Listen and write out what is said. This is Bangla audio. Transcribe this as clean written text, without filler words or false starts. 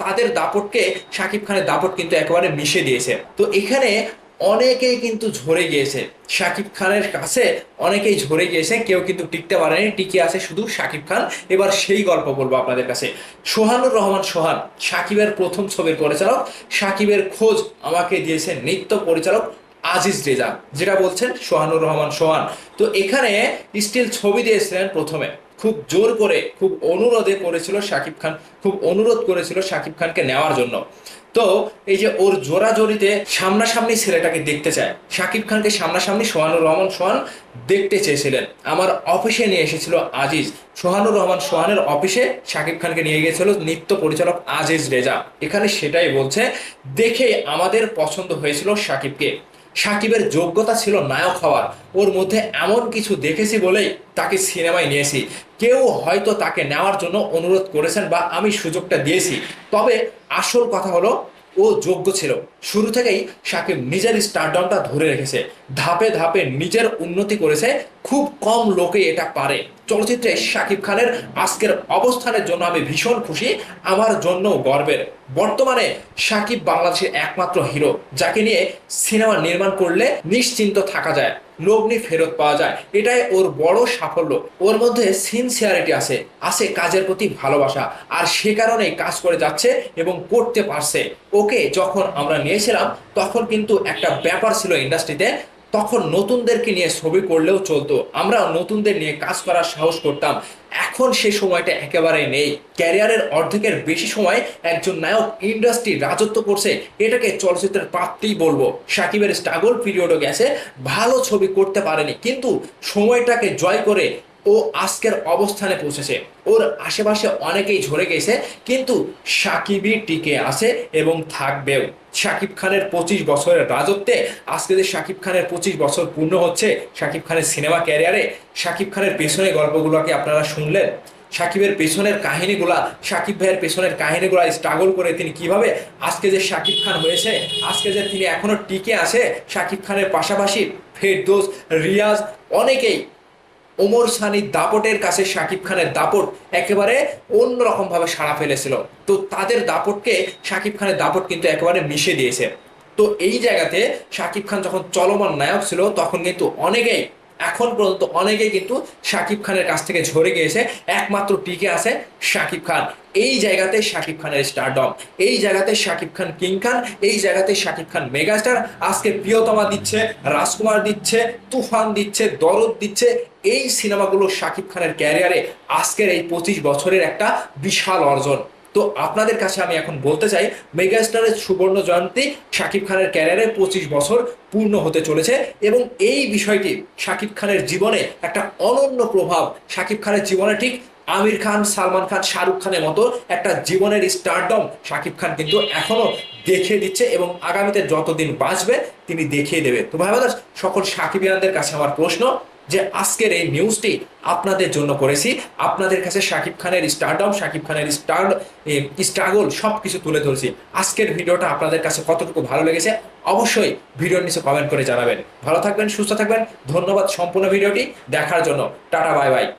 তাদের দাপটকে শাকিব খানের দাপট কিন্তু একেবারে মিশে দিয়েছে। তো এখানে অনেকেই কিন্তু ঝরে গিয়েছে শাকিব খানের কাছে, অনেকেই ঝরে গিয়েছে, কেউ কিন্তু টিকতে পারেনি, টিকে আছে শুধু শাকিব খান। এবার সেই গল্প বলবো আপনাদের কাছে। সোহানুর রহমান সোহান শাকিবের প্রথম ছবির পরিচালক, শাকিবের খোঁজ আমাকে দিয়েছে নৃত্য পরিচালক আজিজ রেজা, যেটা বলছেন সোহানুর রহমান সোহান। তো এখানে স্টিল ছবি দিয়েছিলেন প্রথমে, খুব জোর করে, খুব অনুরোধে করেছিল শাকিব খান, খুব অনুরোধ করেছিল শাকিব খানকে নেওয়ার জন্য। তো এই যে ওর জোরাজোরিতে সামনাসামনি ছেলেটাকে দেখতে চায়, শাকিব খানকে সামনাসামনি সোহানুর রহমান সোহান দেখতে চেয়েছিলেন। আমার অফিসে নিয়ে এসেছিল আজিজ, সোহানুর রহমান সোহানের অফিসে শাকিব খানকে নিয়ে গিয়েছিল নৃত্য পরিচালক আজিজ রেজা। এখানে সেটাই বলছে, দেখে আমাদের পছন্দ হয়েছিল শাকিবকে, সাকিবের যোগ্যতা ছিল নায়ক হওয়ার, ওর মধ্যে এমন কিছু দেখেছি বলেই তাকে সিনেমায় নিয়েছি। কেউ হয়তো তাকে নেওয়ার জন্য অনুরোধ করেছেন বা আমি সুযোগটা দিয়েছি, তবে আসল কথা হলো ও যোগ্য ছিল। শুরু থেকেই সাকিব নিজের স্টারডমটা ধরে রেখেছে, ধাপে ধাপে নিজের উন্নতি করেছে, খুব কম লোকে এটা পারে। চলচ্চিত্রে শাকিব খানের আজকের অবস্থানের জন্য আমি ভীষণ খুশি, আমার জন্য গর্বের। বর্তমানে শাকিব বাংলাদেশের একমাত্র হিরো যাকে নিয়ে সিনেমা নির্মাণ করলে নিশ্চিন্ত থাকা যায়, লগ্নি ফেরত পাওয়া যায়, এটাই ওর বড় সাফল্য। ওর মধ্যে সিনসিয়ারিটি আছে, আছে কাজের প্রতি ভালোবাসা, আর সে কারণেই কাজ করে যাচ্ছে এবং করতে পারছে। ওকে যখন আমরা নিয়েছিলাম তখন কিন্তু একটা ব্যাপার ছিল ইন্ডাস্ট্রিতে, তখন নতুনদেরকে নিয়ে ছবি করলেও চলতো, আমরা নতুনদের নিয়ে কাজ করার সাহস করতাম। এখন সে সময়টা একেবারে নেই। ক্যারিয়ারের অর্ধেকের বেশি সময় একজন নায়ক ইন্ডাস্ট্রি রাজত্ব করছে, এটাকে চলচ্চিত্রের প্রাপ্তিই বলবো। সাকিবের স্ট্রাগল পিরিয়ডও গেছে, ভালো ছবি করতে পারেনি, কিন্তু সময়টাকে জয় করে ও আজকের অবস্থানে পৌঁছেছে। ওর আশেপাশে অনেকেই ঝরে গেছে, কিন্তু সাকিবই টিকে আছে এবং থাকবেও। শাকিব খানের 25 বছরের রাজত্বে আজকে যে শাকিব খানের 25 বছর পূর্ণ হচ্ছে শাকিব খানের সিনেমা ক্যারিয়ারে, শাকিব খানের পেছনে গল্পগুলোকে আপনারা শুনলেন, সাকিবের পেছনের কাহিনীগুলা, সাকিব ভাইয়ের পেছনের কাহিনীগুলা, স্ট্রাগল করে তিনি কিভাবে আজকে যে শাকিব খান হয়েছে, আজকে যে তিনি এখনো টিকে আছে। শাকিব খানের পাশাপাশি ফেরদৌস, রিয়াজ, অনেকেই, ওমর সানির দাপটের কাছে শাকিব খানের দাপট একেবারে অন্যরকম ভাবে সাড়া ফেলেছিল। তো তাদের দাপটকে শাকিব খানের দাপট কিন্তু একেবারে মিশে দিয়েছে। তো এই জায়গাতে শাকিব খান যখন চলমান নায়ক ছিল তখন কিন্তু অনেকেই, এখন পর্যন্ত অনেকেই কিন্তু শাকিব খানের কাছ থেকে ঝরে গিয়েছে, একমাত্র টিকে আছে শাকিব খান। এই জায়গাতে শাকিব খানের স্টারডম, এই জায়গাতে শাকিব খান কিং খান, এই জায়গাতে শাকিব খান মেগাস্টার। আজকে প্রিয়তমা দিচ্ছে, রাজকুমার দিচ্ছে, তুফান দিচ্ছে, দরদ দিচ্ছে, এই সিনেমাগুলো শাকিব খানের ক্যারিয়ারে আজকের এই 25 বছরের একটা বিশাল অর্জন। তো আপনাদের কাছে আমি এখন বলতে চাই, মেগাস্টারের সুবর্ণ জয়ন্তী, শাকিব খানের ক্যারিয়ারে 25 বছর পূর্ণ হতে চলেছে, এবং এই বিষয়টি শাকিব খানের জীবনে একটা অনন্য প্রভাব। শাকিব খানের জীবনে ঠিক আমির খান, সালমান খান, শাহরুখ খানের মতো একটা জীবনের স্টারডম শাকিব খান কিন্তু এখনো দেখিয়ে দিচ্ছে, এবং আগামীতে যতদিন বাঁচবে তিনি দেখিয়ে দেবে। তো ভাই বাদাস, সকল সাকিবিয়ানদের কাছে আমার প্রশ্ন, যে আজকের এই নিউজটি আপনাদের জন্য করেছি, আপনাদের কাছে শাকিব খানের স্টারডম, শাকিব খানের স্ট্রাগল সবকিছু তুলে ধরেছি। আজকের ভিডিওটা আপনাদের কাছে কতটুকু ভালো লেগেছে অবশ্যই ভিডিওর নিচে কমেন্ট করে জানাবেন। ভালো থাকবেন, সুস্থ থাকবেন, ধন্যবাদ সম্পূর্ণ ভিডিওটি দেখার জন্য। Tata, bye bye.